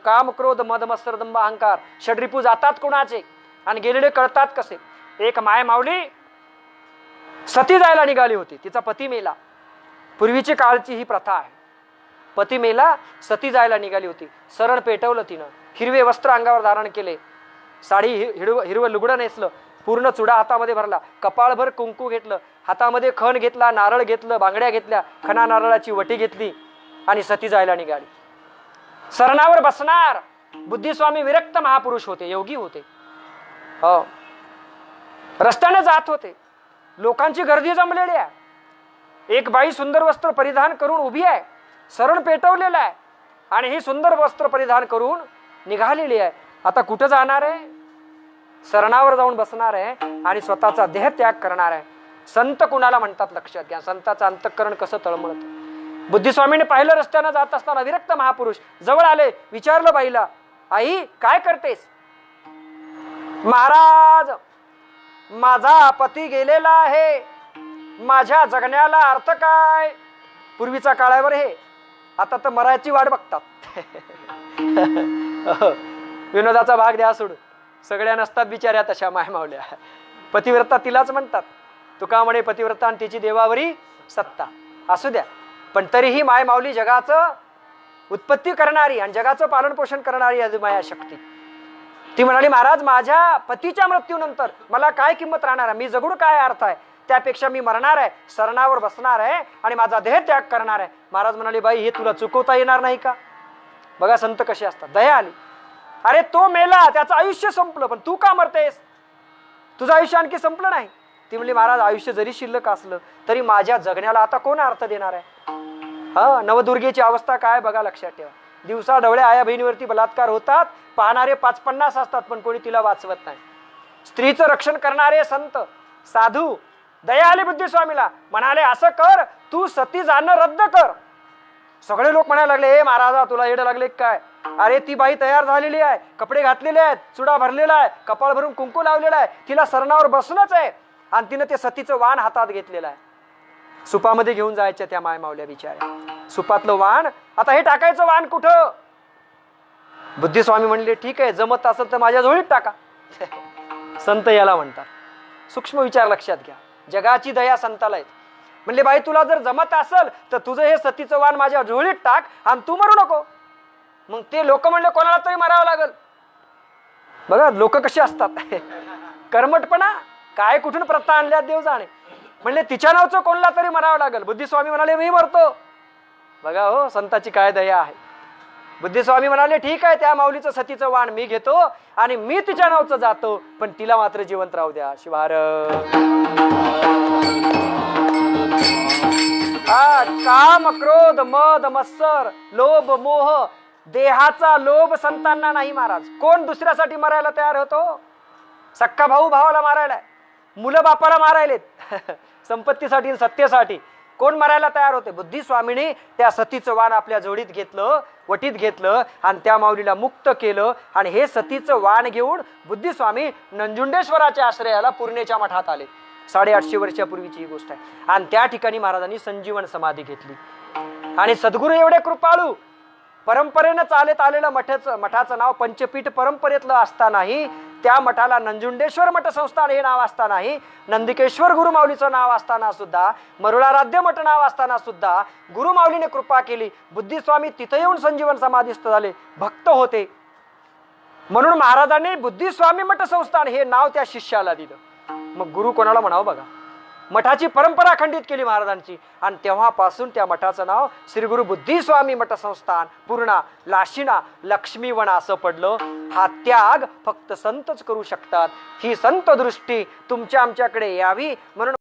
काम क्रोध मद मत्सर दंभ अहंकार षड्रिपू जातात कोणाचे आणि गेलेले कळतात कसे. एक माय माऊली सती जायला निघाली होती, तिचा पती मेला. पूर्वीची काळची ही प्रथा आहे. पती मेला, सती जायला निघाली होती. सरण पेटवलं तिनं, हिरवे वस्त्र अंगावर धारण केले, साडी हिरवं लुगडं नेसलं, पूर्ण चुडा हातामध्ये भरला, कपाळभर कुंकू घेतलं, हातामध्ये खण घेतला, नारळ घेतलं, बांगड्या घेतल्या, खणा नारळाची वटी घेतली आणि सती जायला निघाली. सरणावर बसणार बुद्धिस्वामी विरक्त महापुरुष होते, योगी होते. हो, रस्त्याने जात होते, लोकांची गर्दी जमलेली आहे. एक बाई सुंदर वस्त्र परिधान करून उभी आहे, सरण पेटवलेलं आहे आणि ही सुंदर वस्त्र परिधान करून निघालेली आहे. आता कुठं जाणार आहे? सरणावर जाऊन बसणार आहे आणि स्वतःचा देह त्याग करणार आहे. संत कुणाला म्हणतात लक्षात घ्या. संताचं अंतःकरण कसं तळमळतं. बुद्धिस्वामीने पाहिलं, रस्त्यानं जात असताना विरक्त महापुरुष जवळ आले, विचारलं बाईला, आई काय करतेस? महाराज, माझा पती गेलेला आहे, माझ्या जगण्याला अर्थ काय? पूर्वीचा काळावर हे, आता तर मरायची वाट बघतात. विनोदाचा भाग द्या सोडून, सगळ्या नसतात बिचाऱ्या तशा मायमावल्या. पतिव्रता तिलाच म्हणतात. तुका म्हणे पतिव्रता आणि तिची देवावरी सत्ता. असू द्या, पण तरीही मायमावली जगाचं उत्पत्ती करणारी आणि जगाचं पालन पोषण करणारी अजूमाया शक्ती. ती म्हणाली, महाराज, माझ्या पतीच्या मृत्यूनंतर मला काय किंमत राहणार आहे? मी जगून काय अर्थ आहे? त्यापेक्षा मी मरणार आहे, सरणावर बसणार आहे आणि माझा देह त्याग करणार आहे. महाराज म्हणाले, बाई, हे तुला चुकवता येणार नाही का? बघा संत कसे असतात. दया आली. अरे तो मेला, त्याचं आयुष्य संपलं, पण तू का मरतेस? तुझं आयुष्य आणखी संपलं नाही. ती म्हणली, महाराज, आयुष्य जरी शिल्लक असलं तरी माझ्या जगण्याला आता कोण अर्थ देणार आहे? हा, नवदुर्गेची अवस्था काय बघा, लक्षात ठेवा. दिवसा ढवळे आया बहिणीवरती बलात्कार होतात, पाहणारे 5-50 असतात, पण कोणी तिला वाचवत नाही. स्त्रीचं रक्षण करणारे संत साधू दया आली बुद्धिस्वामीला. म्हणाले, असं कर, तू सती जाणं रद्द कर. सगळे लोक म्हणायला लागले, हे महाराजा, तुला येडं लागले काय? अरे ती बाई तयार झालेली आहे, कपडे घातलेले आहेत, चुडा भरलेला आहे, कपाळ भरून कुंकू लावलेला आहे, तिला सरणावर बसणंच आहे आणि तिनं ते सतीचं वाण हातात घेतलेलं आहे. सुपामध्ये घेऊन जायच्या त्या मायमावल्या बिचाऱ्या. सुपातलं वाण, आता हे टाकायचं वाण कुठं? बुद्धिस्वामी म्हणले, ठीक आहे, जमत असेल तर माझ्या झोळीत टाका. संत याला म्हणतात. सूक्ष्म विचार लक्षात घ्या. जगाची दया संताला येते. म्हणले, बाई, तुला जर जमत असेल तर तुझं हे सतीचं वाण माझ्या झोळीत टाक आणि तू मरू नको. मग ते लोक म्हणले, कोणाला तरी मरावं लागल. बघा लोक कशी असतात. कर्मटपणा काय, कुठून प्रथा आणल्या देव जाणे. म्हणले, तिच्या नावचं कोणाला तरी मरावं लागल. बुद्धिस्वामी म्हणाले, मी मरतो. बघा हो, संताची काय दया आहे. बुद्धिस्वामी म्हणाले, ठीक आहे, त्या माऊलीचं सतीचं वाण मी घेतो आणि मी तिच्या नावचं जातो, पण तिला मात्र जिवंत राहू द्या. शिवार काम क्रोध मद मत्सर लोभ मोह, देहाचा लोभ संतांना नाही महाराज. कोण दुसऱ्यासाठी मरायला तयार होतो? सक्का भाऊ भावाला मारायलाय, मुलं बापाला मारायलेत. संपत्तीसाठी, सत्तेसाठी कोण मरायला तयार होते? बुद्धिस्वामीने त्या सतीचं वाण आपल्या जोडीत घेतलं, वटीत घेतलं आणि त्या माऊलीला मुक्त केलं. आणि हे सतीचं वाण घेऊन बुद्धिस्वामी नंजुंडेश्वराच्या आश्रयाला पूर्णेच्या मठात आले. 850 वर्षापूर्वीची ही गोष्ट आहे. आणि त्या ठिकाणी महाराजांनी संजीवन समाधी घेतली. आणि सद्गुरू एवढे कृपाळू, परंपरेनं चालत आलेलं मठाचं नाव पंचपीठ परंपरेतलं असतानाही, त्या मठाला नंजुंडेश्वर मठ संस्थान हे नाव असतानाही, नंदिकेश्वर गुरुमाऊलीचं नाव असताना सुद्धा, मरुळाराध्य मठ नाव असताना सुद्धा गुरुमाऊलीने कृपा केली. बुद्धिस्वामी तिथे येऊन संजीवन समाधीस्थ झाले, भक्त होते. म्हणून महाराजांनी बुद्धिस्वामी मठ संस्थान हे नाव त्या शिष्याला दिलं. मग गुरु कोणाला म्हणावं बघा. मठाची परंपरा खंडित केली महाराजांची आणि तेव्हापासून त्या मठाचं नाव श्री गुरु बुद्धिस्वामी मठ संस्थान, पूर्णा, लाशिना, लक्ष्मीवना असं पडलं. हा त्याग फक्त संतच करू शकतात. ही संत दृष्टी तुमच्या आमच्याकडे यावी म्हणून